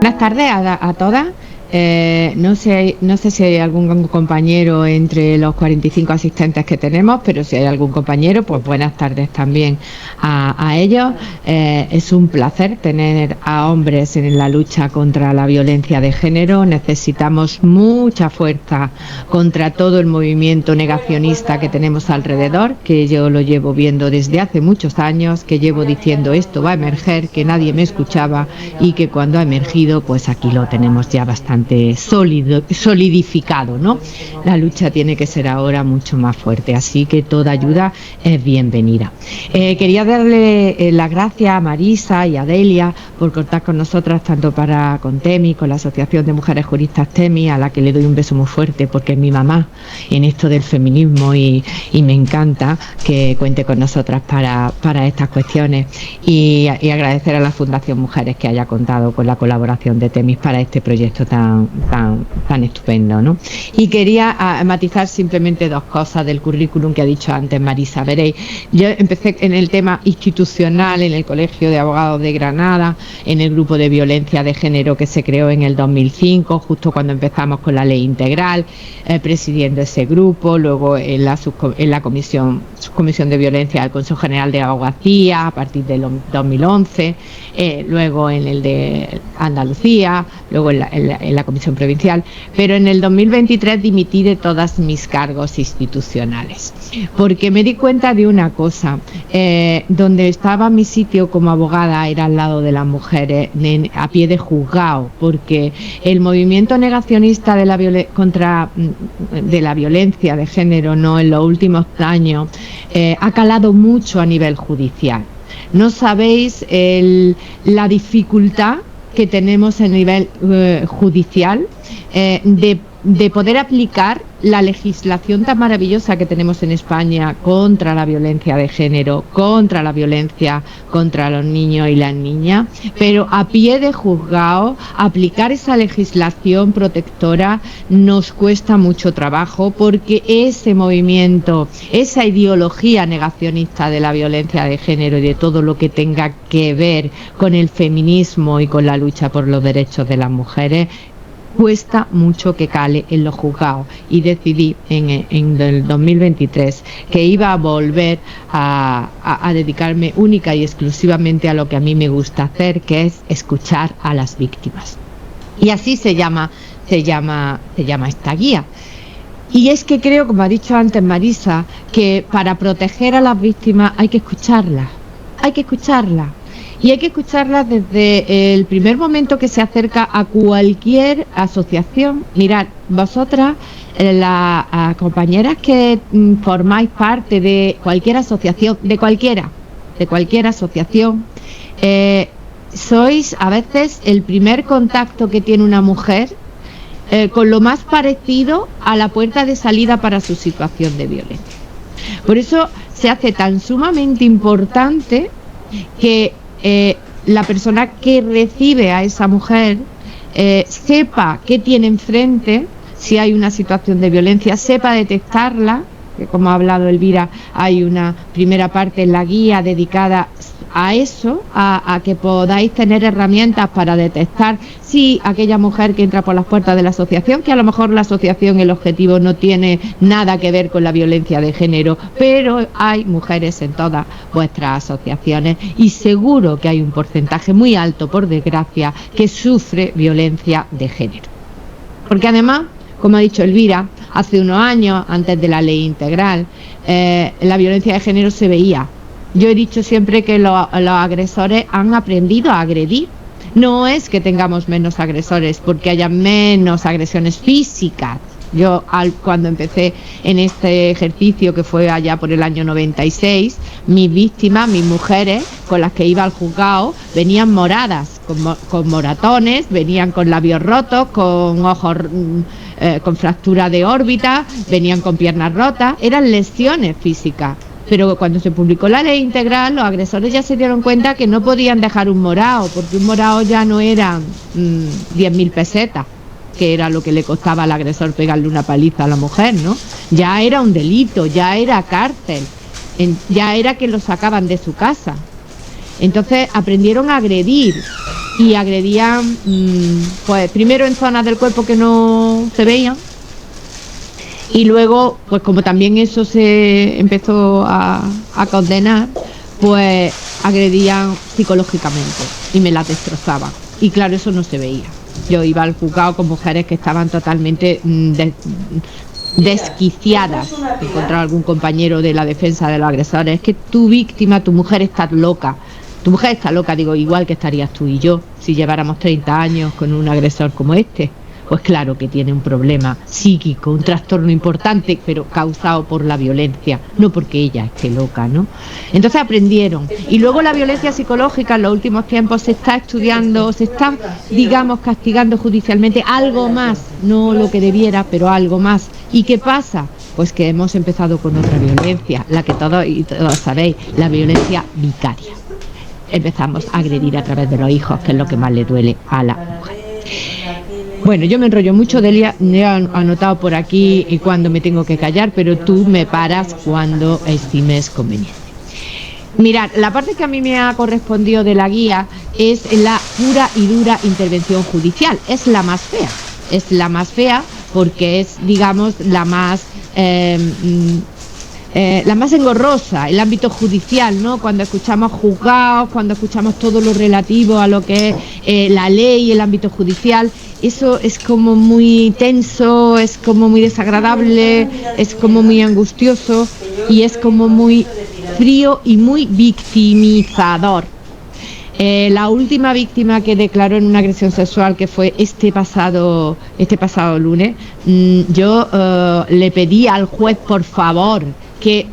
Buenas tardes a todas. No sé si hay algún compañero entre los 45 asistentes que tenemos, pero si hay algún compañero, pues buenas tardes también a ellos. Es un placer tener a hombres en la lucha contra la violencia de género. Necesitamos mucha fuerza contra todo el movimiento negacionista que tenemos alrededor, que yo lo llevo viendo desde hace muchos años, que llevo diciendo esto va a emerger, que nadie me escuchaba y que cuando ha emergido, pues aquí lo tenemos ya bastante solidificado, ¿no? La lucha tiene que ser ahora mucho más fuerte, así que toda ayuda es bienvenida. Quería darle las gracias a Marisa y a Delia por contar con nosotras, tanto con TEMI, con la Asociación de Mujeres Juristas TEMI, a la que le doy un beso muy fuerte porque es mi mamá en esto del feminismo y me encanta que cuente con nosotras para estas cuestiones, y agradecer a la Fundación Mujeres que haya contado con la colaboración de TEMI para este proyecto tan estupendo, ¿no? Y quería matizar simplemente dos cosas del currículum que ha dicho antes Marisa. Veréis, yo empecé en el tema institucional en el Colegio de Abogados de Granada, en el grupo de violencia de género que se creó en el 2005, justo cuando empezamos con la ley integral, presidiendo ese grupo, luego en la subcomisión de violencia del Consejo General de Abogacía a partir del 2011, luego en el de Andalucía, luego en la Comisión Provincial, pero en el 2023 dimití de todos mis cargos institucionales, porque me di cuenta de una cosa, donde estaba mi sitio como abogada era al lado de las mujeres, a pie de juzgado, porque el movimiento negacionista de la violencia de género, no, en los últimos años ha calado mucho a nivel judicial. No sabéis la dificultad que tenemos a nivel judicial de poder aplicar la legislación tan maravillosa que tenemos en España contra la violencia de género, contra la violencia contra los niños y las niñas, pero a pie de juzgado aplicar esa legislación protectora nos cuesta mucho trabajo, porque ese movimiento, esa ideología negacionista de la violencia de género y de todo lo que tenga que ver con el feminismo y con la lucha por los derechos de las mujeres, cuesta mucho que cale en los juzgados, y decidí en el 2023 que iba a volver a dedicarme única y exclusivamente a lo que a mí me gusta hacer, que es escuchar a las víctimas. Y así se llama esta guía. Y es que creo, como ha dicho antes Marisa, que para proteger a las víctimas hay que escuclarlas. Y hay que escucharlas desde el primer momento que se acerca a cualquier asociación. Mirad, vosotras, las compañeras que formáis parte de cualquier asociación, de cualquier asociación, sois a veces el primer contacto que tiene una mujer con lo más parecido a la puerta de salida para su situación de violencia. Por eso se hace tan sumamente importante que la persona que recibe a esa mujer sepa qué tiene enfrente, si hay una situación de violencia, sepa detectarla, que como ha hablado Elvira, hay una primera parte en la guía dedicada a eso, a que podáis tener herramientas para detectar si aquella mujer que entra por las puertas de la asociación, que a lo mejor la asociación, el objetivo no tiene nada que ver con la violencia de género, pero hay mujeres en todas vuestras asociaciones y seguro que hay un porcentaje muy alto, por desgracia, que sufre violencia de género. Porque además, como ha dicho Elvira, hace unos años, antes de la ley integral, la violencia de género se veía. Yo he dicho siempre que los agresores han aprendido a agredir. No es que tengamos menos agresores porque haya menos agresiones físicas. Yo cuando empecé en este ejercicio, que fue allá por el año 96, mis víctimas, mis mujeres con las que iba al juzgado, venían moradas, con moratones, venían con labios rotos, con ojos con fractura de órbita, venían con piernas rotas, eran lesiones físicas. Pero cuando se publicó la ley integral, los agresores ya se dieron cuenta que no podían dejar un morao, porque un morao ya no eran 10.000 pesetas, que era lo que le costaba al agresor pegarle una paliza a la mujer, ¿no? Ya era un delito, ya era cárcel, ya era que lo sacaban de su casa. Entonces aprendieron a agredir, y agredían, pues primero en zonas del cuerpo que no se veían, y luego, pues como también eso se empezó a condenar, pues agredían psicológicamente y me las destrozaban. Y claro, eso no se veía. Yo iba al juzgado con mujeres que estaban totalmente desquiciadas. Encontrar algún compañero de la defensa de los agresores: es que tu víctima, tu mujer está loca. Tu mujer está loca, digo, igual que estarías tú y yo si lleváramos 30 años con un agresor como este. Pues claro que tiene un problema psíquico, un trastorno importante, pero causado por la violencia, no porque ella esté loca, ¿no? Entonces aprendieron. Y luego la violencia psicológica en los últimos tiempos se está estudiando, se está, digamos, castigando judicialmente algo más, no lo que debiera, pero algo más. ¿Y qué pasa? Pues que hemos empezado con otra violencia, la que todos y todas sabéis, la violencia vicaria. Empezamos a agredir a través de los hijos, que es lo que más le duele a la mujer. Bueno, yo me enrollo mucho, Delia, me he anotado por aquí y cuando me tengo que callar, pero tú me paras cuando estimes conveniente. Mirad, la parte que a mí me ha correspondido de la guía es la pura y dura intervención judicial. Es la más fea. Es la más fea porque es, digamos, la más engorrosa, el ámbito judicial, ¿no? Cuando escuchamos juzgados, cuando escuchamos todo lo relativo a lo que es la ley y el ámbito judicial, eso es como muy tenso, es como muy desagradable, es como muy angustioso y es como muy frío y muy victimizador. La última víctima que declaró en una agresión sexual, que fue este pasado lunes, yo le pedí al juez, por favor, que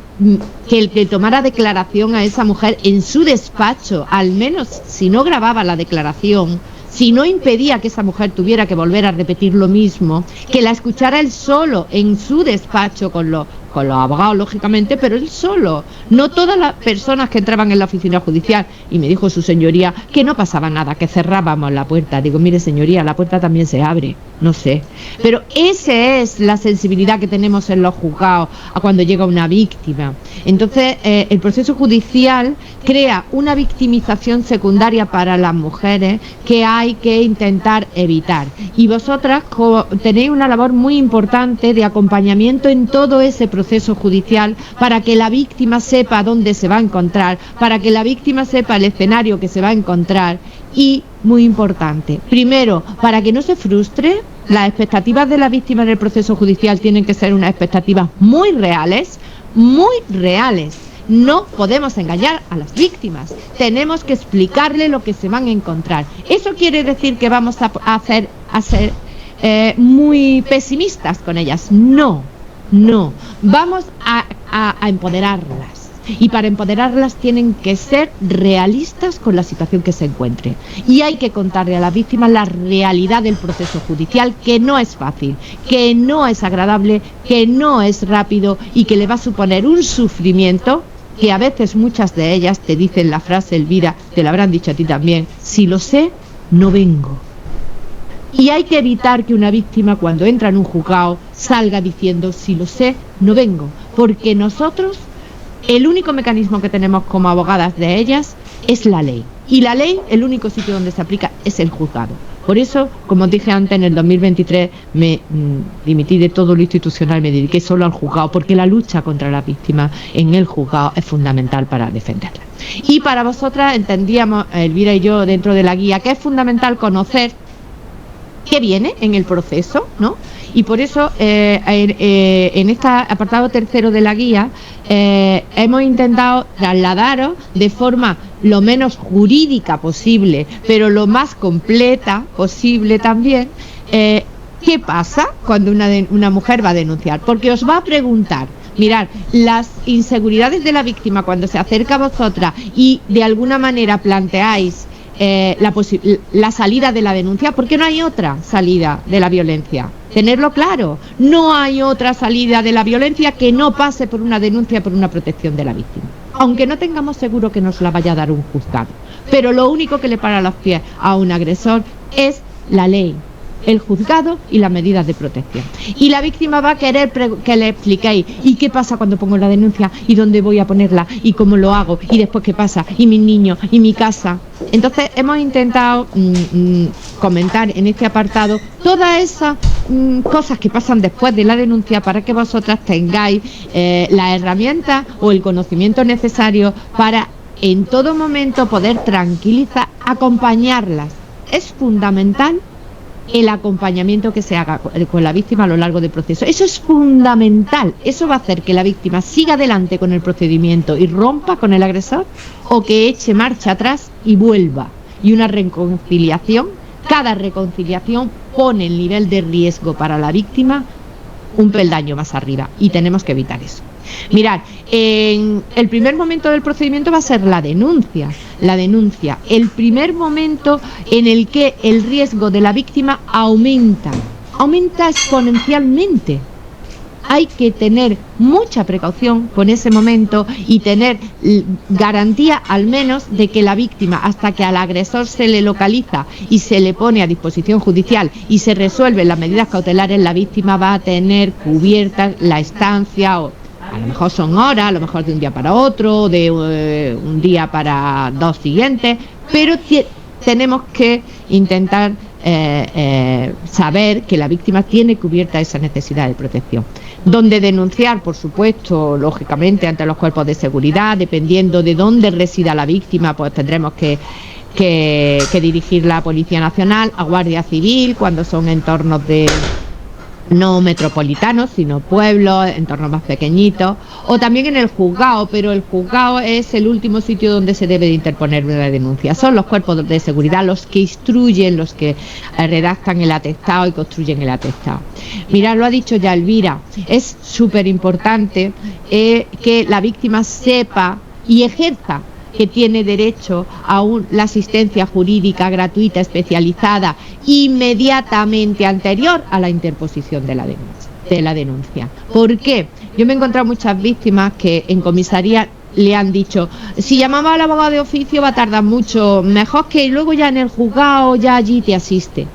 el que tomara declaración a esa mujer en su despacho, al menos si no grababa la declaración, si no impedía que esa mujer tuviera que volver a repetir lo mismo, que la escuchara él solo en su despacho con los abogados, lógicamente, pero él solo, no todas las personas que entraban en la oficina judicial. Y me dijo su señoría que no pasaba nada, que cerrábamos la puerta. Digo, mire señoría, la puerta también se abre, no sé. Pero esa es la sensibilidad que tenemos en los juzgados a cuando llega una víctima. Entonces, el proceso judicial crea una victimización secundaria para las mujeres que hay que intentar evitar. Y vosotras tenéis una labor muy importante de acompañamiento en todo ese proceso judicial para que la víctima sepa dónde se va a encontrar, para que la víctima sepa el escenario que se va a encontrar y, muy importante, primero, para que no se frustre. Las expectativas de la víctima en el proceso judicial tienen que ser unas expectativas muy reales, muy reales. No podemos engañar a las víctimas, tenemos que explicarle lo que se van a encontrar. ¿Eso quiere decir que vamos a ser muy pesimistas con ellas? No, vamos a empoderarlas. Y para empoderarlas tienen que ser realistas con la situación que se encuentre. Y hay que contarle a las víctimas la realidad del proceso judicial, que no es fácil, que no es agradable, que no es rápido y que le va a suponer un sufrimiento que a veces muchas de ellas te dicen la frase, Elvira, te la habrán dicho a ti también: si lo sé, no vengo. Y hay que evitar que una víctima, cuando entra en un juzgado, salga diciendo: si lo sé, no vengo. Porque nosotros, el único mecanismo que tenemos como abogadas de ellas es la ley. Y la ley, el único sitio donde se aplica es el juzgado. Por eso, como os dije antes, en el 2023 me dimití de todo lo institucional, me dediqué solo al juzgado, porque la lucha contra la víctima en el juzgado es fundamental para defenderla. Y para vosotras entendíamos, Elvira y yo, dentro de la guía, que es fundamental conocer qué viene en el proceso, ¿no? Y por eso en este apartado tercero de la guía hemos intentado trasladaros de forma lo menos jurídica posible, pero lo más completa posible también, qué pasa cuando una mujer va a denunciar. Porque os va a preguntar, mirad, las inseguridades de la víctima cuando se acerca a vosotras y de alguna manera planteáis la salida de la denuncia, porque no hay otra salida de la violencia. Tenerlo claro, no hay otra salida de la violencia que no pase por una denuncia, por una protección de la víctima. Aunque no tengamos seguro que nos la vaya a dar un juzgado. Pero lo único que le para los pies a un agresor es la ley. el juzgado y las medidas de protección. Y la víctima va a querer que le expliquéis, ¿y qué pasa cuando pongo la denuncia? ¿Y dónde voy a ponerla? ¿Y cómo lo hago? ¿Y después qué pasa? ¿Y mis niños? ¿Y mi casa? Entonces hemos intentado comentar en este apartado todas esas cosas que pasan después de la denuncia para que vosotras tengáis las herramientas o el conocimiento necesario para en todo momento poder tranquilizar, acompañarlas. Es fundamental el acompañamiento que se haga con la víctima a lo largo del proceso. Eso es fundamental. Eso va a hacer que la víctima siga adelante con el procedimiento y rompa con el agresor, o que eche marcha atrás y vuelva. Y una reconciliación, cada reconciliación pone el nivel de riesgo para la víctima un peldaño más arriba, y tenemos que evitar eso. Mirad, en el primer momento del procedimiento va a ser la denuncia, el primer momento en el que el riesgo de la víctima aumenta exponencialmente. Hay que tener mucha precaución con ese momento y tener garantía al menos de que la víctima, hasta que al agresor se le localiza y se le pone a disposición judicial y se resuelven las medidas cautelares, la víctima va a tener cubierta la estancia, o a lo mejor son horas, a lo mejor de un día para otro, de un día para dos siguientes, pero tenemos que intentar saber que la víctima tiene cubierta esa necesidad de protección. Donde denunciar, por supuesto, lógicamente ante los cuerpos de seguridad, dependiendo de dónde resida la víctima, pues tendremos que dirigirla a Policía Nacional, a Guardia Civil, cuando son entornos no metropolitanos, sino pueblos, entornos más pequeñitos, o también en el juzgado, pero el juzgado es el último sitio donde se debe de interponer una denuncia. Son los cuerpos de seguridad los que instruyen, los que redactan el atestado y construyen el atestado. Mirad, lo ha dicho ya Elvira, es súper importante que la víctima sepa y ejerza que tiene derecho a la asistencia jurídica gratuita, especializada, inmediatamente anterior a la interposición de la denuncia. ¿Por qué? Yo me he encontrado muchas víctimas que en comisaría le han dicho, si llamamos al abogado de oficio va a tardar mucho, mejor que luego ya en el juzgado ya allí te asiste.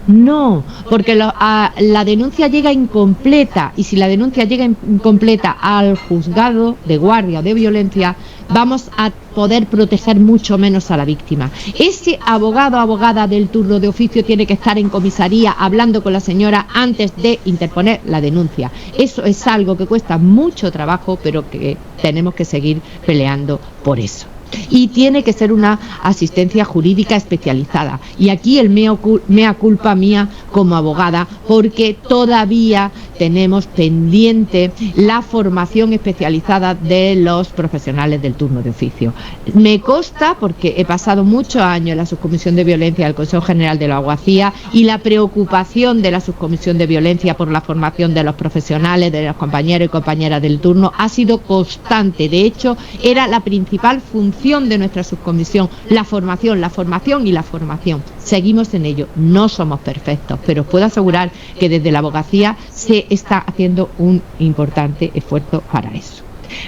No, porque la denuncia llega incompleta, y si la denuncia llega incompleta al juzgado de guardia o de violencia, vamos a poder proteger mucho menos a la víctima. Ese abogado o abogada del turno de oficio tiene que estar en comisaría hablando con la señora antes de interponer la denuncia. Eso es algo que cuesta mucho trabajo, pero que tenemos que seguir peleando por eso. Y tiene que ser una asistencia jurídica especializada. Y aquí el mea culpa mía como abogada, porque todavía tenemos pendiente la formación especializada de los profesionales del turno de oficio. Me consta, porque he pasado muchos años en la Subcomisión de Violencia del Consejo General de la Abogacía, y la preocupación de la Subcomisión de Violencia por la formación de los profesionales, de los compañeros y compañeras del turno, ha sido constante. De hecho, era la principal función de nuestra subcomisión, la formación y la formación. Seguimos en ello, no somos perfectos, pero os puedo asegurar que desde la abogacía se está haciendo un importante esfuerzo para eso.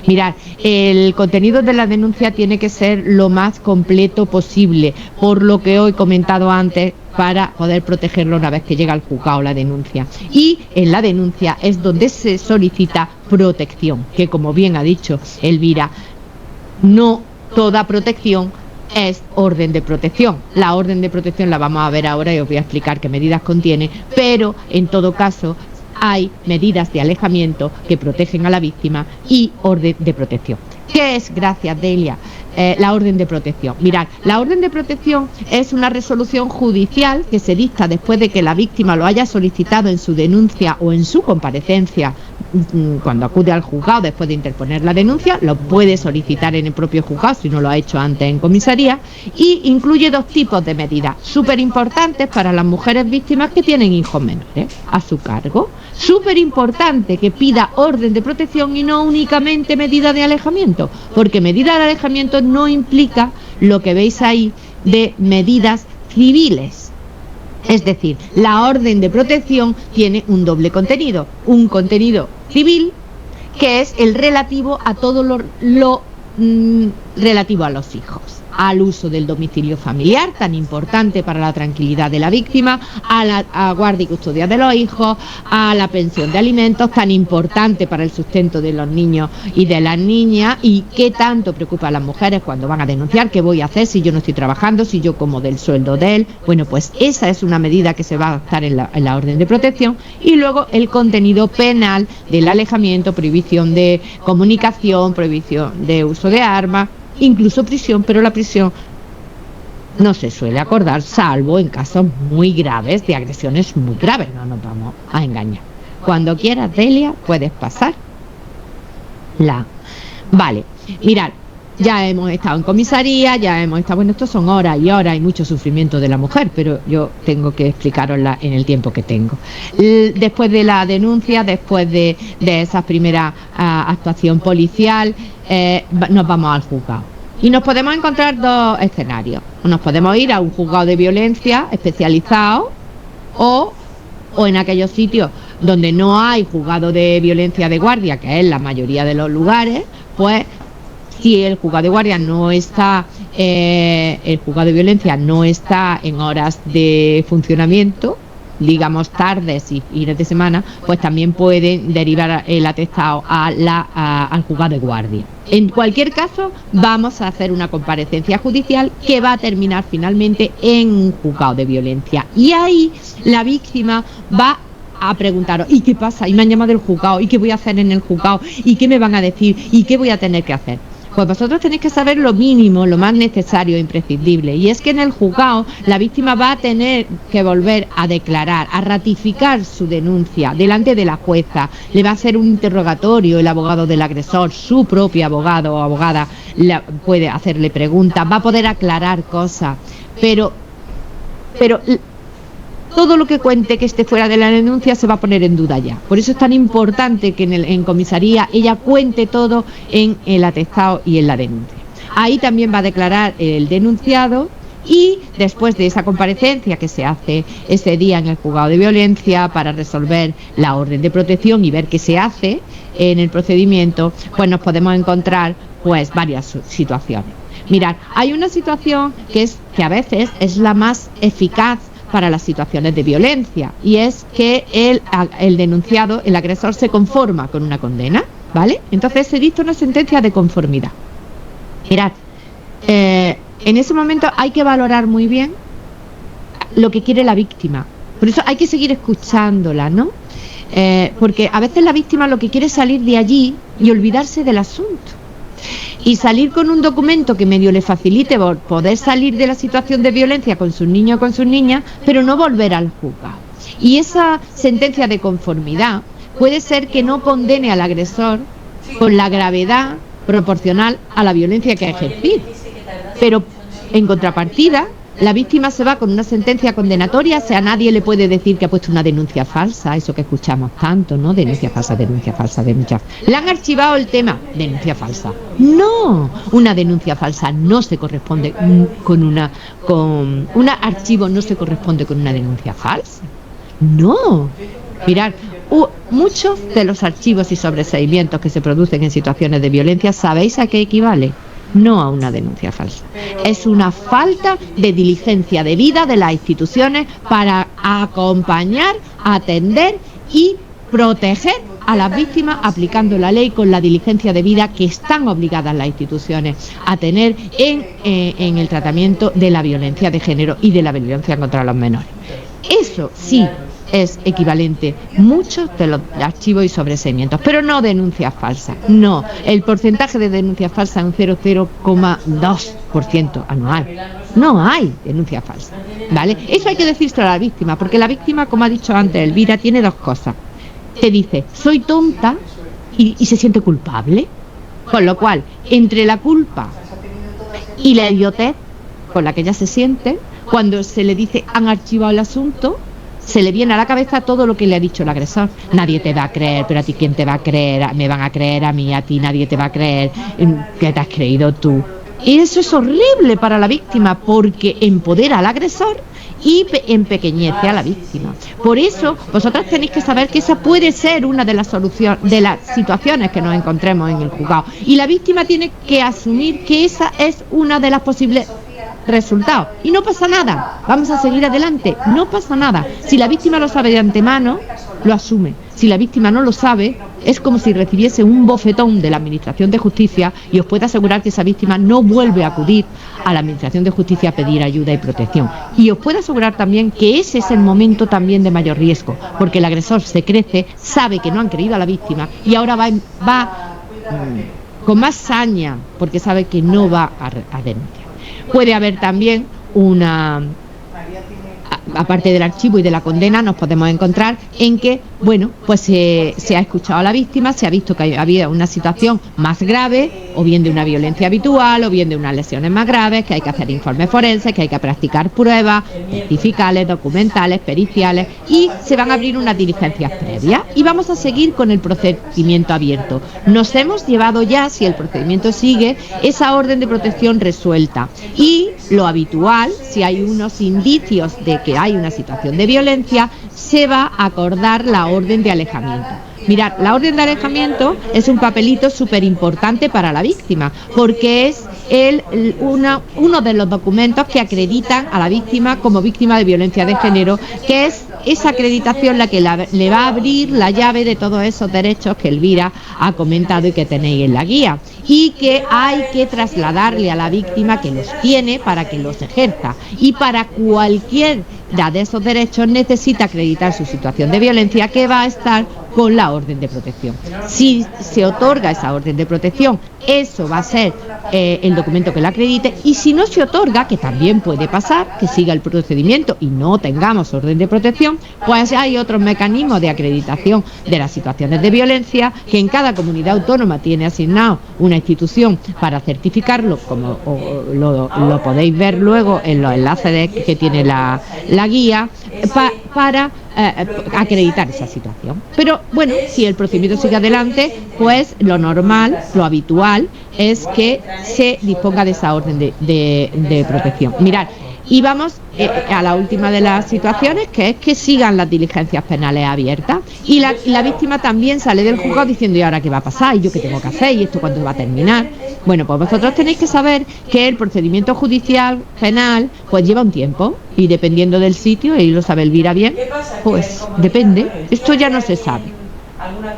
Mirad, el contenido de la denuncia tiene que ser lo más completo posible, por lo que os he comentado antes, para poder protegerlo una vez que llega al juzgado la denuncia. Y en la denuncia es donde se solicita protección, que como bien ha dicho Elvira, no toda protección es orden de protección. La orden de protección la vamos a ver ahora y os voy a explicar qué medidas contiene, pero en todo caso hay medidas de alejamiento que protegen a la víctima y orden de protección. ¿Qué es, gracias Delia, la orden de protección? Mirad, la orden de protección es una resolución judicial que se dicta después de que la víctima lo haya solicitado en su denuncia o en su comparecencia. Cuando acude al juzgado después de interponer la denuncia, lo puede solicitar en el propio juzgado si no lo ha hecho antes en comisaría, y incluye dos tipos de medidas súper importantes para las mujeres víctimas que tienen hijos menores a su cargo. Súper importante que pida orden de protección y no únicamente medida de alejamiento, porque medida de alejamiento no implica lo que veis ahí de medidas civiles. Es decir, la orden de protección tiene un doble contenido, un contenido civil, que es el relativo a todo lo relativo a los hijos. al uso del domicilio familiar, tan importante para la tranquilidad de la víctima, a la guardia y custodia de los hijos, a la pensión de alimentos, tan importante para el sustento de los niños y de las niñas, y qué tanto preocupa a las mujeres cuando van a denunciar, qué voy a hacer si yo no estoy trabajando, si yo como del sueldo de él. Bueno, pues esa es una medida que se va a adoptar en la orden de protección. Y luego el contenido penal del alejamiento, prohibición de comunicación, prohibición de uso de armas, incluso prisión, pero la prisión no se suele acordar salvo en casos muy graves, de agresiones muy graves, no nos vamos a engañar. Cuando quieras, Delia, puedes pasar Vale, mirad, ya hemos estado en comisaría, ya hemos estado, bueno, estos son horas y horas y mucho sufrimiento de la mujer, pero yo tengo que explicarosla en el tiempo que tengo. Después de la denuncia, después de esa primera actuación policial, nos vamos al juzgado. Y nos podemos encontrar dos escenarios. Nos podemos ir a un juzgado de violencia especializado o en aquellos sitios donde no hay juzgado de violencia de guardia, que es la mayoría de los lugares, pues si el juzgado de guardia no está, el juzgado de violencia no está en horas de funcionamiento, digamos tardes y fines de semana, pues también pueden derivar el atestado al juzgado de guardia. En cualquier caso, vamos a hacer una comparecencia judicial que va a terminar finalmente en un juzgado de violencia. Y ahí la víctima va a preguntaros, ¿y qué pasa? Y me han llamado del juzgado, ¿y qué voy a hacer en el juzgado? ¿Y qué me van a decir? ¿Y qué voy a tener que hacer? Pues vosotros tenéis que saber lo mínimo, lo más necesario e imprescindible, y es que en el juzgado la víctima va a tener que volver a declarar, a ratificar su denuncia delante de la jueza, le va a hacer un interrogatorio el abogado del agresor, su propio abogado o abogada puede hacerle preguntas, va a poder aclarar cosas, pero todo lo que cuente que esté fuera de la denuncia se va a poner en duda ya. Por eso es tan importante que en comisaría ella cuente todo en el atestado y en la denuncia. Ahí también va a declarar el denunciado, y después de esa comparecencia que se hace ese día en el juzgado de violencia para resolver la orden de protección y ver qué se hace en el procedimiento, pues nos podemos encontrar pues varias situaciones. Mirad, hay una situación que a veces es la más eficaz para las situaciones de violencia, y es que el denunciado, el agresor, se conforma con una condena, ¿vale? Entonces se dicta una sentencia de conformidad. Mirad, en ese momento hay que valorar muy bien lo que quiere la víctima. Por eso hay que seguir escuchándola, ¿no? Porque a veces la víctima lo que quiere es salir de allí y olvidarse del asunto. Y salir con un documento que medio le facilite poder salir de la situación de violencia con sus niños o con sus niñas, pero no volver al juzgado. Y esa sentencia de conformidad puede ser que no condene al agresor con la gravedad proporcional a la violencia que ha ejercido. Pero en contrapartida, la víctima se va con una sentencia condenatoria, o sea, nadie le puede decir que ha puesto una denuncia falsa, eso que escuchamos tanto, ¿no? Denuncia falsa, denuncia falsa, denuncia falsa. Le han archivado el tema, denuncia falsa. No, una denuncia falsa no se corresponde con un archivo no se corresponde con una denuncia falsa. No. Mirad, muchos de los archivos y sobreseimientos que se producen en situaciones de violencia, ¿sabéis a qué equivale? No a una denuncia falsa. Es una falta de diligencia debida de las instituciones para acompañar, atender y proteger a las víctimas, aplicando la ley con la diligencia debida que están obligadas las instituciones a tener en el tratamiento de la violencia de género y de la violencia contra los menores. Eso sí es equivalente muchos de los archivos y sobreseimientos, pero no denuncias falsas. No, el porcentaje de denuncias falsas es un 0,2% anual. No hay denuncias falsas, ¿vale? Eso hay que decírselo a la víctima, porque la víctima, como ha dicho antes Elvira, tiene dos cosas. Te dice, soy tonta, y se siente culpable. Con lo cual, entre la culpa y la idiotez con la que ella se siente, cuando se le dice han archivado el asunto, se le viene a la cabeza todo lo que le ha dicho el agresor. Nadie te va a creer, pero a ti ¿quién te va a creer? Me van a creer a mí, a ti nadie te va a creer. ¿Qué te has creído tú? Y eso es horrible para la víctima, porque empodera al agresor y empequeñece a la víctima. Por eso, vosotras tenéis que saber que esa puede ser una de las soluciones, de las situaciones que nos encontremos en el juzgado. Y la víctima tiene que asumir que esa es una de las posibles resultados. Y no pasa nada, vamos a seguir adelante, no pasa nada. Si la víctima lo sabe de antemano, lo asume. Si la víctima no lo sabe, es como si recibiese un bofetón de la Administración de Justicia, y os puedo asegurar que esa víctima no vuelve a acudir a la Administración de Justicia a pedir ayuda y protección. Y os puedo asegurar también que ese es el momento también de mayor riesgo, porque el agresor se crece, sabe que no han creído a la víctima y ahora va con más saña, porque sabe que no va a denunciar. Puede haber también aparte del archivo y de la condena, nos podemos encontrar en que, bueno, pues se ha escuchado a la víctima, se ha visto que había una situación más grave, o bien de una violencia habitual, o bien de unas lesiones más graves, que hay que hacer informes forenses, que hay que practicar pruebas testificales, documentales, periciales, y se van a abrir unas diligencias previas y vamos a seguir con el procedimiento abierto. Nos hemos llevado ya, si el procedimiento sigue, esa orden de protección resuelta, y lo habitual, si hay unos indicios de que hay una situación de violencia, se va a acordar la orden de alejamiento. Mirad, la orden de alejamiento es un papelito súper importante para la víctima, porque es uno de los documentos que acreditan a la víctima como víctima de violencia de género, que es esa acreditación la que le va a abrir la llave de todos esos derechos que Elvira ha comentado y que tenéis en la guía, y que hay que trasladarle a la víctima que los tiene para que los ejerza, y para cualquier de esos derechos necesita acreditar su situación de violencia, que va a estar con la orden de protección. Si se otorga esa orden de protección, eso va a ser el documento que la acredite, y si no se otorga, que también puede pasar, que siga el procedimiento y no tengamos orden de protección, pues hay otros mecanismos de acreditación de las situaciones de violencia, que en cada comunidad autónoma tiene asignado una institución para certificarlo, como lo podéis ver luego en los enlaces que tiene la guía, para acreditar esa situación. Pero bueno, si el procedimiento sigue adelante, pues lo normal, lo habitual, es que se disponga de esa orden de protección. Mirad, y vamos a la última de las situaciones, que es que sigan las diligencias penales abiertas, y la víctima también sale del juzgado diciendo: ¿y ahora qué va a pasar? ¿Y yo qué tengo que hacer? ¿Y esto cuándo va a terminar? Bueno, pues vosotros tenéis que saber que el procedimiento judicial penal pues lleva un tiempo, y dependiendo del sitio, y lo sabe Elvira bien, pues depende, esto ya no se sabe.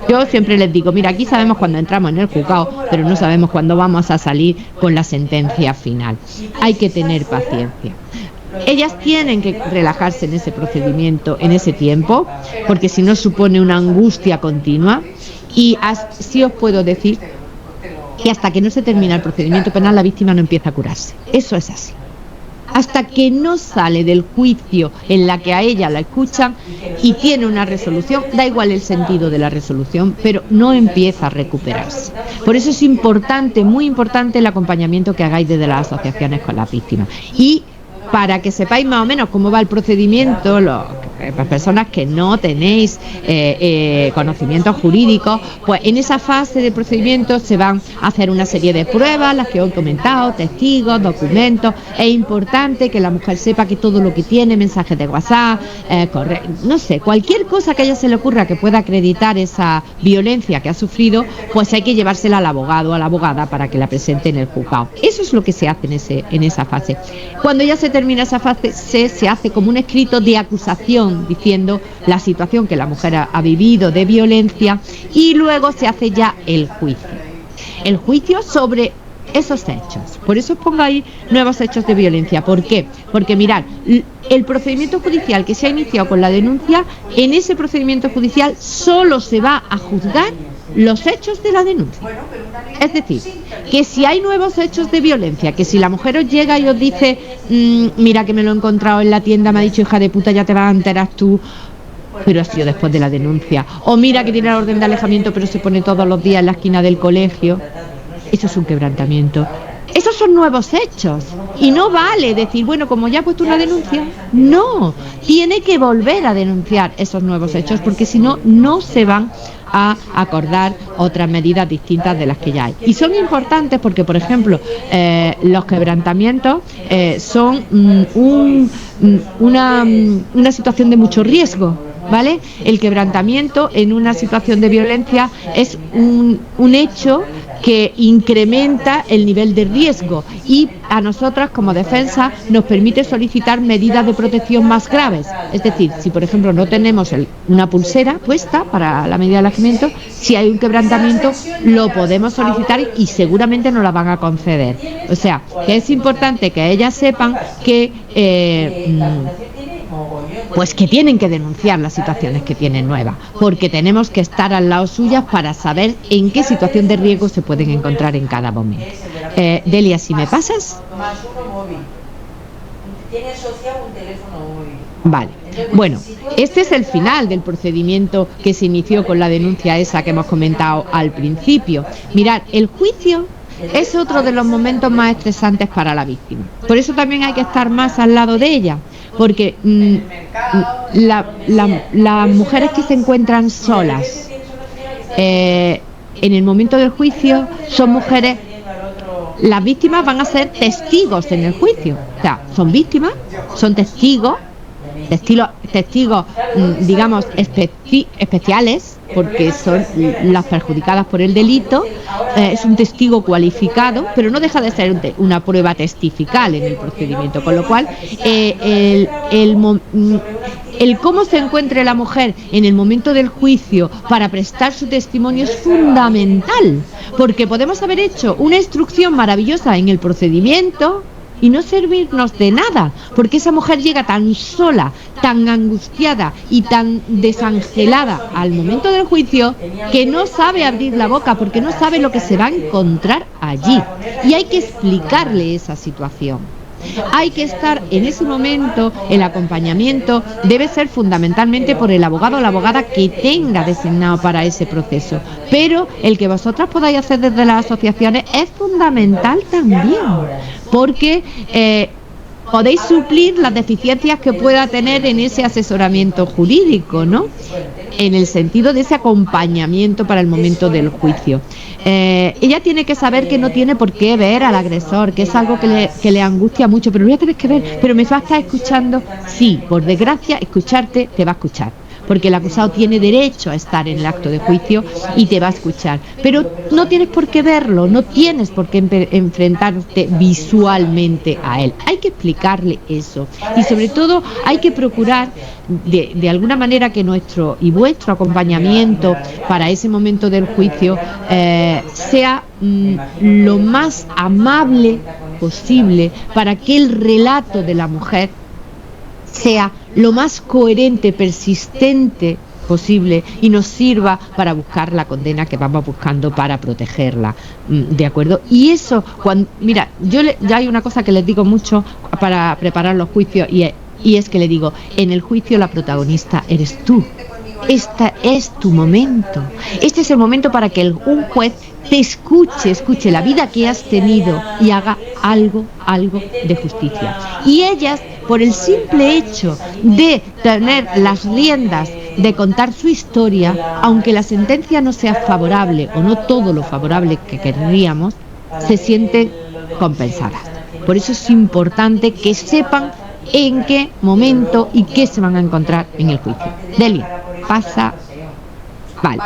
Yo siempre les digo: mira, aquí sabemos cuándo entramos en el juzgado, pero no sabemos cuándo vamos a salir con la sentencia final. Hay que tener paciencia. Ellas tienen que relajarse en ese procedimiento, en ese tiempo, porque si no supone una angustia continua, y así os puedo decir que hasta que no se termina el procedimiento penal, la víctima no empieza a curarse. Eso es así. Hasta que no sale del juicio en la que a ella la escuchan y tiene una resolución, da igual el sentido de la resolución, pero no empieza a recuperarse. Por eso es importante, muy importante, el acompañamiento que hagáis desde las asociaciones con las víctimas. Y para que sepáis más o menos cómo va el procedimiento, las personas que no tenéis conocimientos jurídicos, pues en esa fase de procedimiento se van a hacer una serie de pruebas, las que os he comentado, testigos, documentos. Es importante que la mujer sepa que todo lo que tiene, mensajes de WhatsApp, no sé, cualquier cosa que a ella se le ocurra que pueda acreditar esa violencia que ha sufrido, pues hay que llevársela al abogado o a la abogada para que la presente en el juzgado. Eso es lo que se hace en esa fase. Cuando ya se termina esa fase, se hace como un escrito de acusación diciendo la situación que la mujer ha vivido de violencia, y luego se hace ya el juicio sobre esos hechos. Por eso os pongo ahí nuevos hechos de violencia. ¿Por qué? Porque mirad, el procedimiento judicial que se ha iniciado con la denuncia, en ese procedimiento judicial solo se va a juzgar los hechos de la denuncia. Es decir, que si hay nuevos hechos de violencia, que si la mujer os llega y os dice: mira que me lo he encontrado en la tienda, me ha dicho hija de puta, ya te vas a enterar tú, pero ha sido después de la denuncia, o mira que tiene la orden de alejamiento pero se pone todos los días en la esquina del colegio, eso es un quebrantamiento. Esos son nuevos hechos, y no vale decir: bueno, como ya ha puesto una denuncia. No, tiene que volver a denunciar esos nuevos hechos, porque si no, no se van a acordar otras medidas distintas de las que ya hay. Y son importantes porque, por ejemplo, los quebrantamientos son una situación de mucho riesgo, ¿vale? El quebrantamiento en una situación de violencia es un hecho que incrementa el nivel de riesgo y a nosotras como defensa nos permite solicitar medidas de protección más graves. Es decir, si por ejemplo no tenemos una pulsera puesta para la medida de alejamiento, si hay un quebrantamiento lo podemos solicitar y seguramente nos la van a conceder. O sea, que es importante que ellas sepan que pues que tienen que denunciar las situaciones que tienen nuevas, porque tenemos que estar al lado suyas para saber en qué situación de riesgo se pueden encontrar en cada momento. Delia, si me pasas. Vale, bueno, este es el final del procedimiento que se inició con la denuncia esa que hemos comentado al principio. Mirad, el juicio es otro de los momentos más estresantes para la víctima. Por eso también hay que estar más al lado de ella, porque las mujeres que se encuentran solas en el momento del juicio son mujeres, las víctimas van a ser testigos en el juicio, o sea, son víctimas, son testigos, digamos, especiales, porque son las perjudicadas por el delito, es un testigo cualificado, pero no deja de ser una prueba testifical en el procedimiento, con lo cual el cómo se encuentre la mujer en el momento del juicio para prestar su testimonio es fundamental, porque podemos haber hecho una instrucción maravillosa en el procedimiento y no servirnos de nada, porque esa mujer llega tan sola, tan angustiada y tan desangelada al momento del juicio que no sabe abrir la boca, porque no sabe lo que se va a encontrar allí, y hay que explicarle esa situación. Hay que estar en ese momento, el acompañamiento debe ser fundamentalmente por el abogado o la abogada que tenga designado para ese proceso, pero el que vosotras podáis hacer desde las asociaciones es fundamental también, porque podéis suplir las deficiencias que pueda tener en ese asesoramiento jurídico, ¿no? En el sentido de ese acompañamiento para el momento del juicio. Ella tiene que saber que no tiene por qué ver al agresor, que es algo que le angustia mucho, pero lo voy a tener que ver, pero me va a estar escuchando. Sí, por desgracia, escucharte te va a escuchar, porque el acusado tiene derecho a estar en el acto de juicio y te va a escuchar, pero no tienes por qué verlo, no tienes por qué enfrentarte visualmente a él. Hay que explicarle eso, y sobre todo hay que procurar de alguna manera que nuestro y vuestro acompañamiento para ese momento del juicio sea lo más amable posible, para que el relato de la mujer sea lo más coherente, persistente posible y nos sirva para buscar la condena que vamos buscando para protegerla, ¿de acuerdo? Y eso, mira, ya hay una cosa que les digo mucho para preparar los juicios y es que le digo, en el juicio la protagonista eres tú. Este es tu momento. Este es el momento para que un juez te escuche la vida que has tenido y haga algo de justicia. Y ellas, por el simple hecho de tener las riendas de contar su historia, aunque la sentencia no sea favorable o no todo lo favorable que querríamos, se sienten compensadas. Por eso es importante que sepan en qué momento y qué se van a encontrar en el juicio. Delia, pasa. Vale.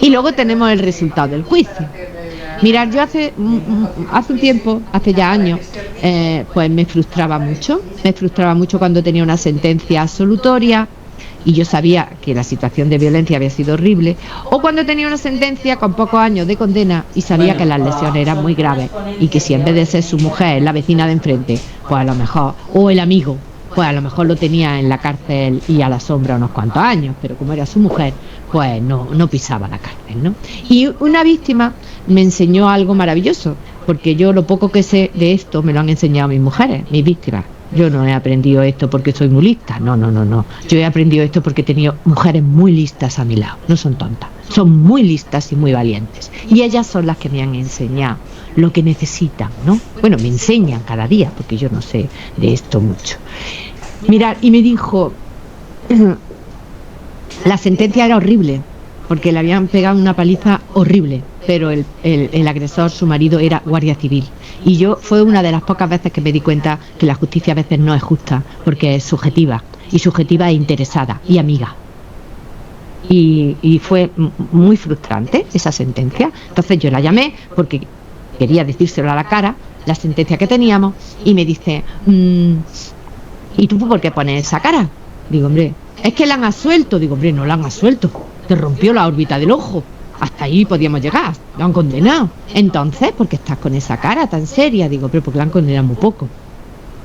Y luego tenemos el resultado del juicio. Mirad, yo hace un tiempo, hace ya años, pues me frustraba mucho cuando tenía una sentencia absolutoria y yo sabía que la situación de violencia había sido horrible, o cuando tenía una sentencia con pocos años de condena y sabía que las lesiones eran muy graves y que si en vez de ser su mujer, la vecina de enfrente, pues a lo mejor, o el amigo, pues a lo mejor lo tenía en la cárcel y a la sombra unos cuantos años, pero como era su mujer, pues no pisaba la cárcel, ¿no? Y una víctima me enseñó algo maravilloso, porque yo lo poco que sé de esto me lo han enseñado mis mujeres, mis víctimas. Yo no he aprendido esto porque soy muy lista, no. Yo he aprendido esto porque he tenido mujeres muy listas a mi lado, no son tontas, son muy listas y muy valientes. Y ellas son las que me han enseñado lo que necesitan, ¿no? Bueno, me enseñan cada día, porque yo no sé de esto mucho. Mirad, y me dijo, la sentencia era horrible, porque le habían pegado una paliza horrible, pero el agresor, su marido, era guardia civil. Y yo fue una de las pocas veces que me di cuenta que la justicia a veces no es justa, porque es subjetiva, y subjetiva e interesada, y amiga. Y fue muy frustrante esa sentencia. Entonces yo la llamé porque quería decírselo a la cara, la sentencia que teníamos, y me dice, ¿y tú por qué pones esa cara? Digo, hombre, es que la han absuelto. Digo, hombre, no la han absuelto, te rompió la órbita del ojo, hasta ahí podíamos llegar, lo han condenado. Entonces, ¿por qué estás con esa cara tan seria? Digo, pero porque la han condenado muy poco.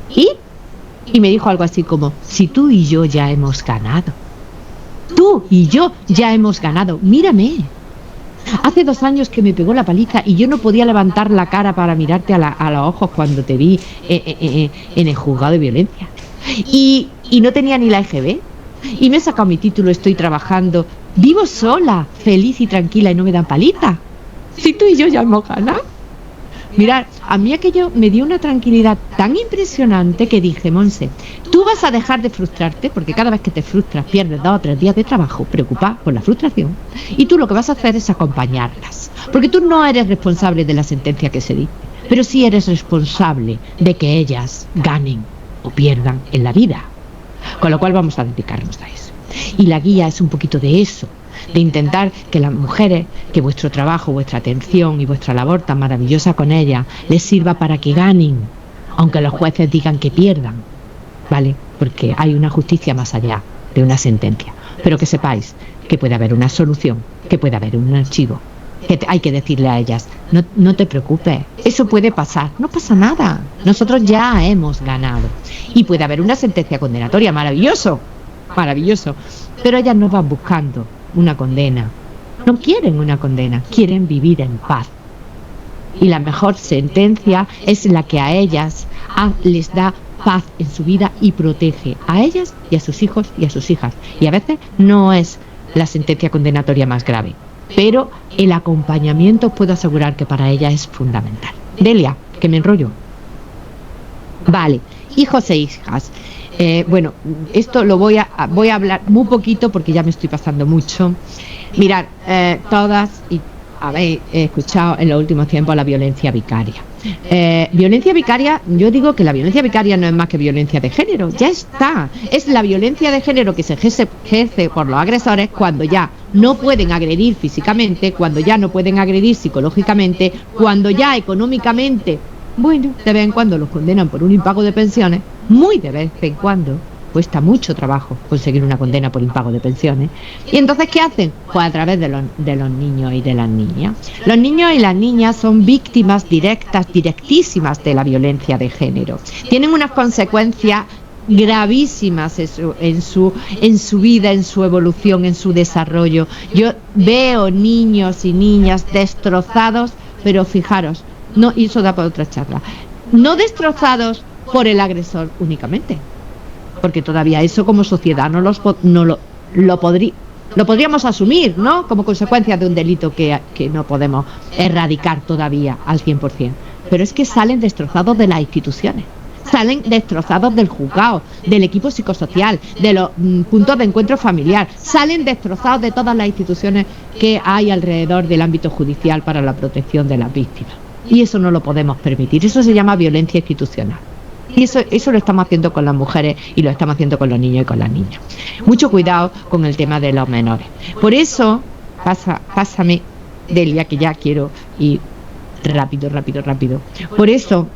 Y me dijo algo así como, si tú y yo ya hemos ganado, tú y yo ya hemos ganado, mírame. Hace 2 años que me pegó la paliza y yo no podía levantar la cara para mirarte a los ojos cuando te vi en el juzgado de violencia. Y no tenía ni la EGB. Y me he sacado mi título, estoy trabajando. Vivo sola, feliz y tranquila y no me dan paliza. Si tú y yo ya hemos ganado. Mirad, a mí aquello me dio una tranquilidad tan impresionante que dije, Monse, tú vas a dejar de frustrarte, porque cada vez que te frustras pierdes 2 o 3 días de trabajo preocupada por la frustración, y tú lo que vas a hacer es acompañarlas, porque tú no eres responsable de la sentencia que se dice, pero sí eres responsable de que ellas ganen o pierdan en la vida, con lo cual vamos a dedicarnos a eso. Y la guía es un poquito de eso, de intentar que las mujeres, que vuestro trabajo, vuestra atención y vuestra labor tan maravillosa con ellas les sirva para que ganen, aunque los jueces digan que pierdan, ¿vale? Porque hay una justicia más allá de una sentencia. Pero que sepáis que puede haber una solución, que puede haber un archivo, que hay que decirle a ellas, no te preocupes, eso puede pasar, no pasa nada, nosotros ya hemos ganado. Y puede haber una sentencia condenatoria, maravilloso, maravilloso, pero ellas no van buscando una condena, no quieren una condena, quieren vivir en paz. Y la mejor sentencia es la que a ellas les da paz en su vida y protege a ellas y a sus hijos y a sus hijas. Y a veces no es la sentencia condenatoria más grave, pero el acompañamiento puedo asegurar que para ella es fundamental. Delia, que me enrollo. Vale, hijos e hijas. Bueno, esto lo voy a hablar muy poquito porque ya me estoy pasando mucho. Mirad, todas y habéis escuchado en los últimos tiempos la violencia vicaria. Violencia vicaria, yo digo que la violencia vicaria no es más que violencia de género, ya está. Es la violencia de género que se ejerce por los agresores cuando ya no pueden agredir físicamente, cuando ya no pueden agredir psicológicamente, cuando ya económicamente, bueno, de vez en cuando los condenan por un impago de pensiones, muy de vez en cuando, cuesta mucho trabajo conseguir una condena por impago de pensiones. ¿Y entonces qué hacen? Pues a través de los niños y de las niñas. Los niños y las niñas son víctimas directísimas de la violencia de género. Tienen unas consecuencias gravísimas en su vida, en su evolución, en su desarrollo. Yo veo niños y niñas destrozados, pero fijaros, no, y eso da para otra charla, no destrozados por el agresor únicamente, porque todavía eso como sociedad lo podríamos asumir, ¿no? Como consecuencia de un delito que no podemos erradicar todavía al 100%. Pero es que salen destrozados de las instituciones, salen destrozados del juzgado, del equipo psicosocial, de los puntos de encuentro familiar, salen destrozados de todas las instituciones que hay alrededor del ámbito judicial para la protección de las víctimas. Y eso no lo podemos permitir, eso se llama violencia institucional. Y eso lo estamos haciendo con las mujeres y lo estamos haciendo con los niños y con las niñas. Mucho cuidado con el tema de los menores. Por eso, pásame, Delia, que ya quiero ir rápido. Por eso,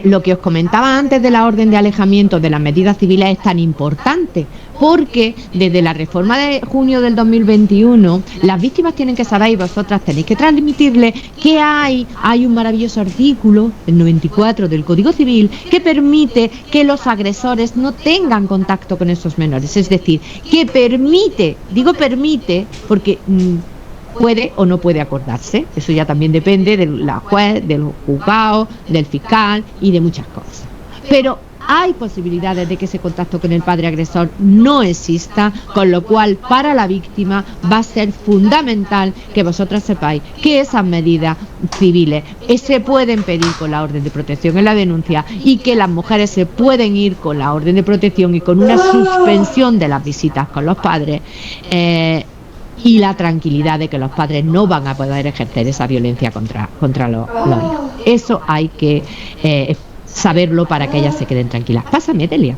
lo que os comentaba antes de la orden de alejamiento de las medidas civiles es tan importante, porque desde la reforma de junio del 2021 las víctimas tienen que saber, y vosotras tenéis que transmitirle, que hay un maravilloso artículo, el 94 del Código Civil, que permite que los agresores no tengan contacto con esos menores, es decir, que permite, digo permite porque puede o no puede acordarse, eso ya también depende de la juez, del juzgado, del fiscal y de muchas cosas. Pero hay posibilidades de que ese contacto con el padre agresor no exista, con lo cual para la víctima va a ser fundamental que vosotras sepáis que esas medidas civiles se pueden pedir con la orden de protección en la denuncia y que las mujeres se pueden ir con la orden de protección y con una suspensión de las visitas con los padres. y la tranquilidad de que los padres no van a poder ejercer esa violencia contra los hijos. Eso hay que saberlo para que ellas se queden tranquilas. Pásame, Delia.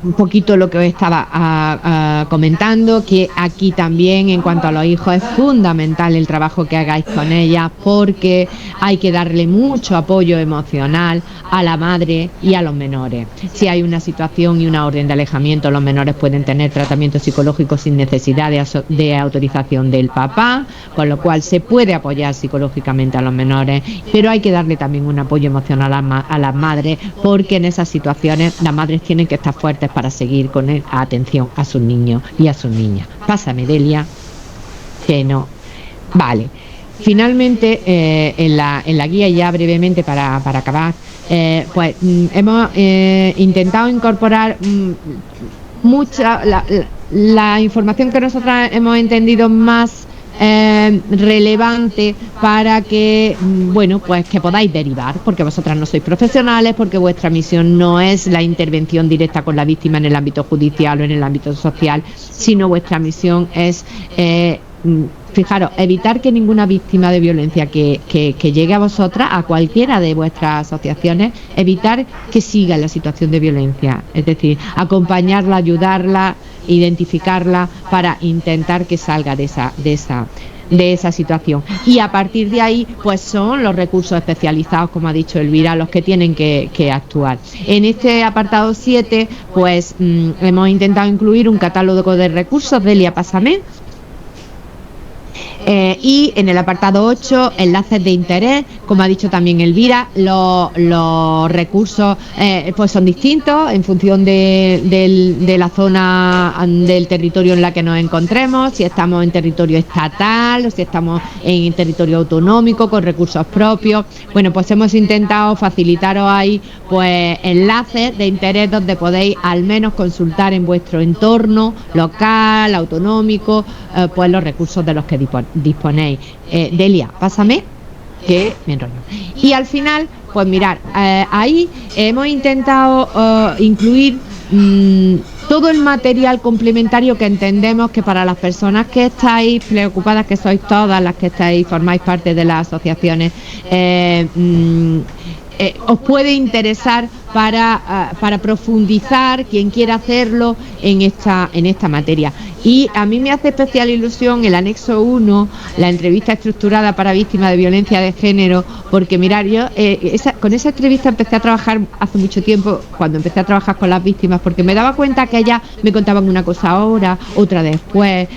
Un poquito lo que os estaba comentando, que aquí también en cuanto a los hijos es fundamental el trabajo que hagáis con ellas, porque hay que darle mucho apoyo emocional a la madre y a los menores. Si hay una situación y una orden de alejamiento, los menores pueden tener tratamiento psicológico sin necesidad de autorización del papá, con lo cual se puede apoyar psicológicamente a los menores, pero hay que darle también un apoyo emocional a las madres, porque en esas situaciones las madres tienen que estar fuertes para seguir con atención a sus niños y a sus niñas. Pásame, Delia, que no. Vale. Finalmente, en la guía, ya brevemente para acabar, pues hemos intentado incorporar mucha la información que nosotras hemos entendido más relevante para que, bueno, pues que podáis derivar, porque vosotras no sois profesionales, porque vuestra misión no es la intervención directa con la víctima en el ámbito judicial o en el ámbito social, sino vuestra misión es fijaros, evitar que ninguna víctima de violencia que llegue a vosotras, a cualquiera de vuestras asociaciones, evitar que siga en la situación de violencia, es decir, acompañarla, ayudarla, identificarla para intentar que salga de esa situación. Y a partir de ahí, pues son los recursos especializados, como ha dicho Elvira, los que tienen que actuar. En este apartado 7, pues hemos intentado incluir un catálogo de recursos. Delia, pásame. Y en el apartado 8, enlaces de interés, como ha dicho también Elvira, los recursos pues son distintos en función de la zona del territorio en la que nos encontremos, si estamos en territorio estatal o si estamos en territorio autonómico con recursos propios. Bueno, pues hemos intentado facilitaros ahí pues enlaces de interés donde podéis al menos consultar en vuestro entorno local, autonómico, pues los recursos de los que disponéis. Delia, pásame, que me enrollo. Y al final, pues mirar, ahí hemos intentado incluir todo el material complementario que entendemos que para las personas que estáis preocupadas, que sois todas las que formáis parte de las asociaciones, os puede interesar para profundizar, quien quiera hacerlo en esta materia. Y a mí me hace especial ilusión el anexo 1, la entrevista estructurada para víctimas de violencia de género, porque mirar, yo con esa entrevista empecé a trabajar hace mucho tiempo, cuando empecé a trabajar con las víctimas, porque me daba cuenta que ellas me contaban una cosa ahora, otra después,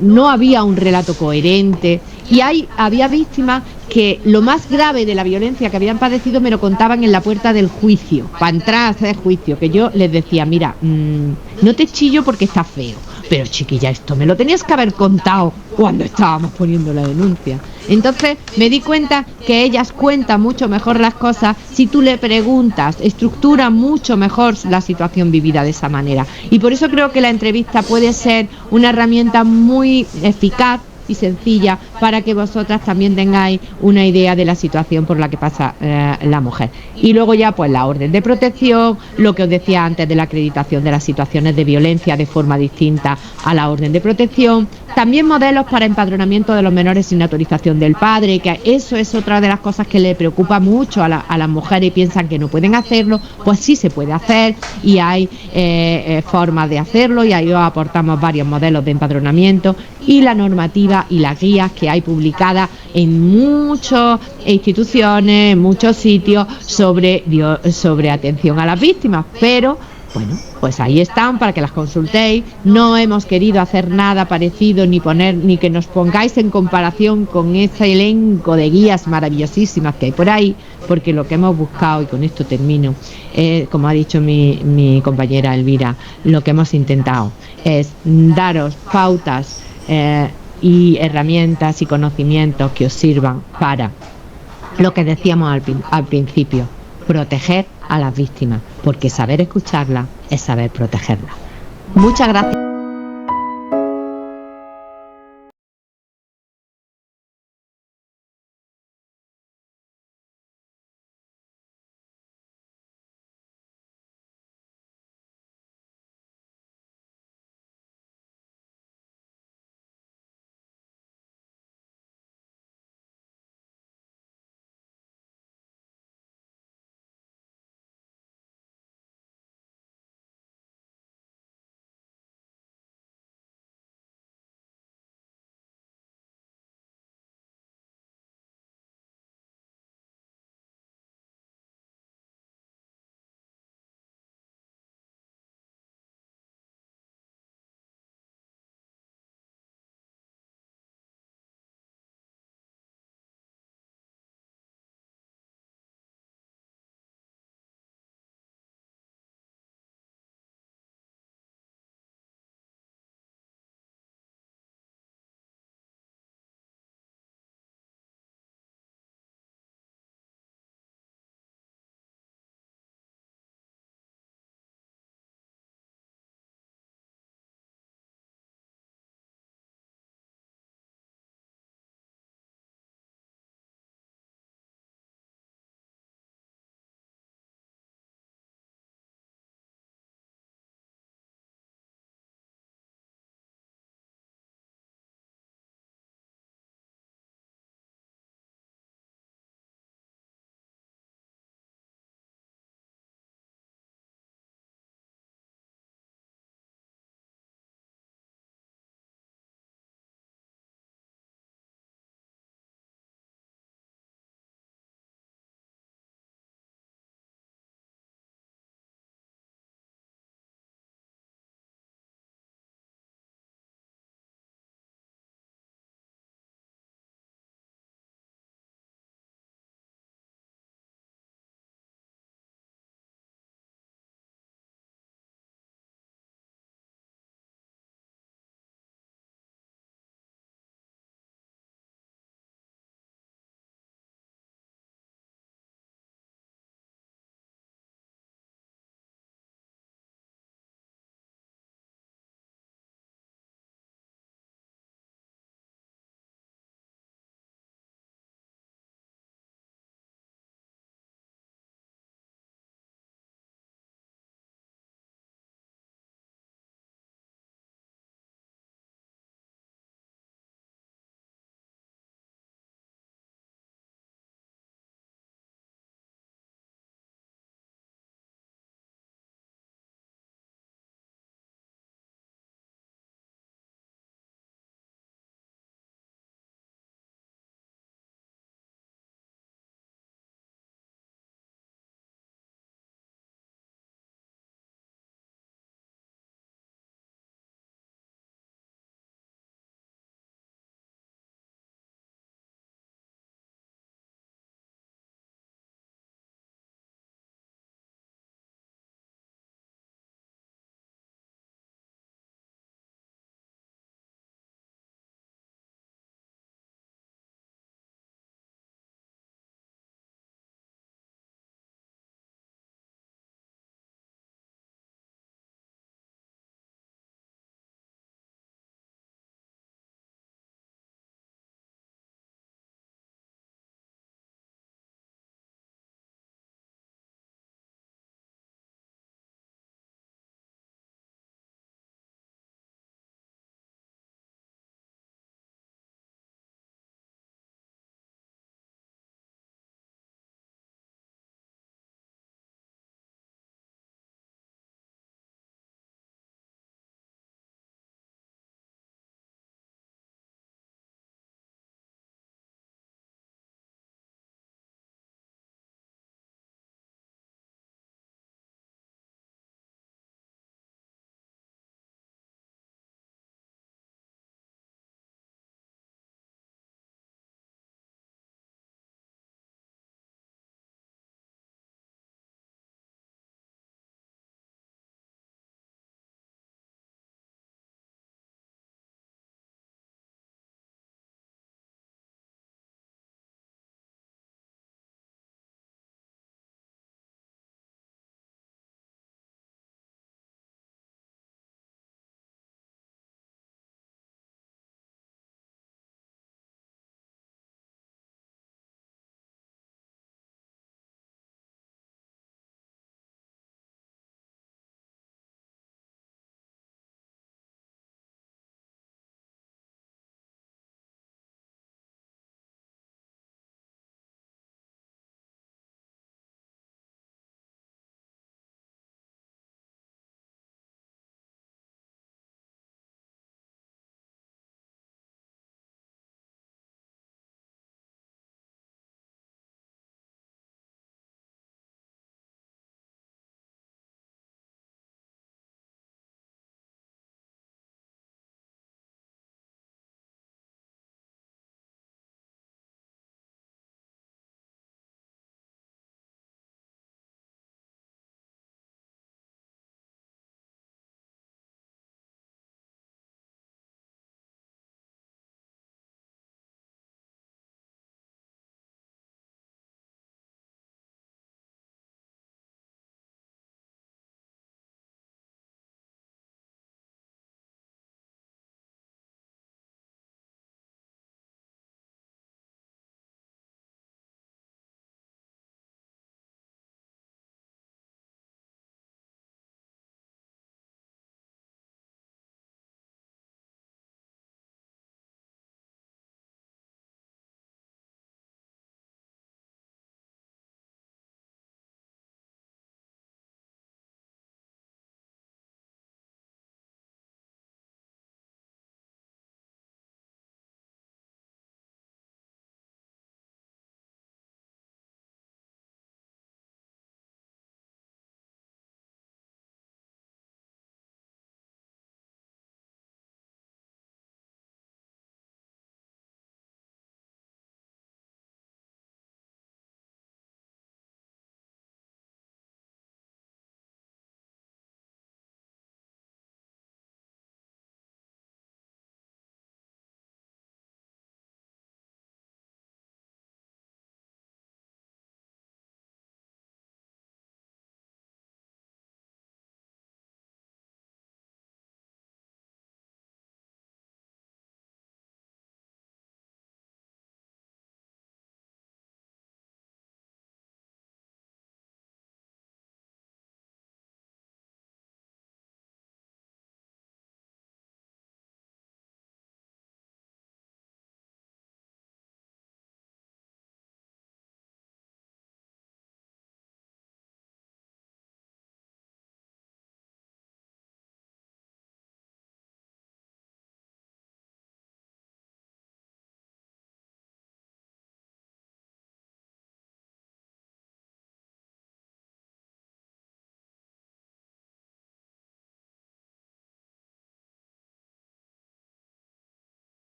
no había un relato coherente, y había víctimas que lo más grave de la violencia que habían padecido me lo contaban en la puerta del juicio, para entrar a hacer juicio, que yo les decía, mira, no te chillo porque está feo, pero chiquilla, esto me lo tenías que haber contado cuando estábamos poniendo la denuncia. Entonces me di cuenta que ellas cuentan mucho mejor las cosas si tú le preguntas, estructura mucho mejor la situación vivida de esa manera. Y por eso creo que la entrevista puede ser una herramienta muy eficaz y sencilla para que vosotras también tengáis una idea de la situación por la que pasa la mujer. Y luego ya pues la orden de protección, lo que os decía antes de la acreditación de las situaciones de violencia de forma distinta a la orden de protección, también modelos para empadronamiento de los menores sin autorización del padre, que eso es otra de las cosas que le preocupa mucho a las mujeres y piensan que no pueden hacerlo. Pues sí se puede hacer y hay formas de hacerlo, y ahí os aportamos varios modelos de empadronamiento y la normativa y las guías que hay publicadas en muchas instituciones, en muchos sitios sobre atención a las víctimas, pero bueno, pues ahí están para que las consultéis. No hemos querido hacer nada parecido ni que nos pongáis en comparación con ese elenco de guías maravillosísimas que hay por ahí, porque lo que hemos buscado, y con esto termino, como ha dicho mi compañera Elvira, lo que hemos intentado es daros pautas y herramientas y conocimientos que os sirvan para lo que decíamos al principio, proteger a las víctimas, porque saber escucharlas es saber protegerlas. Muchas gracias.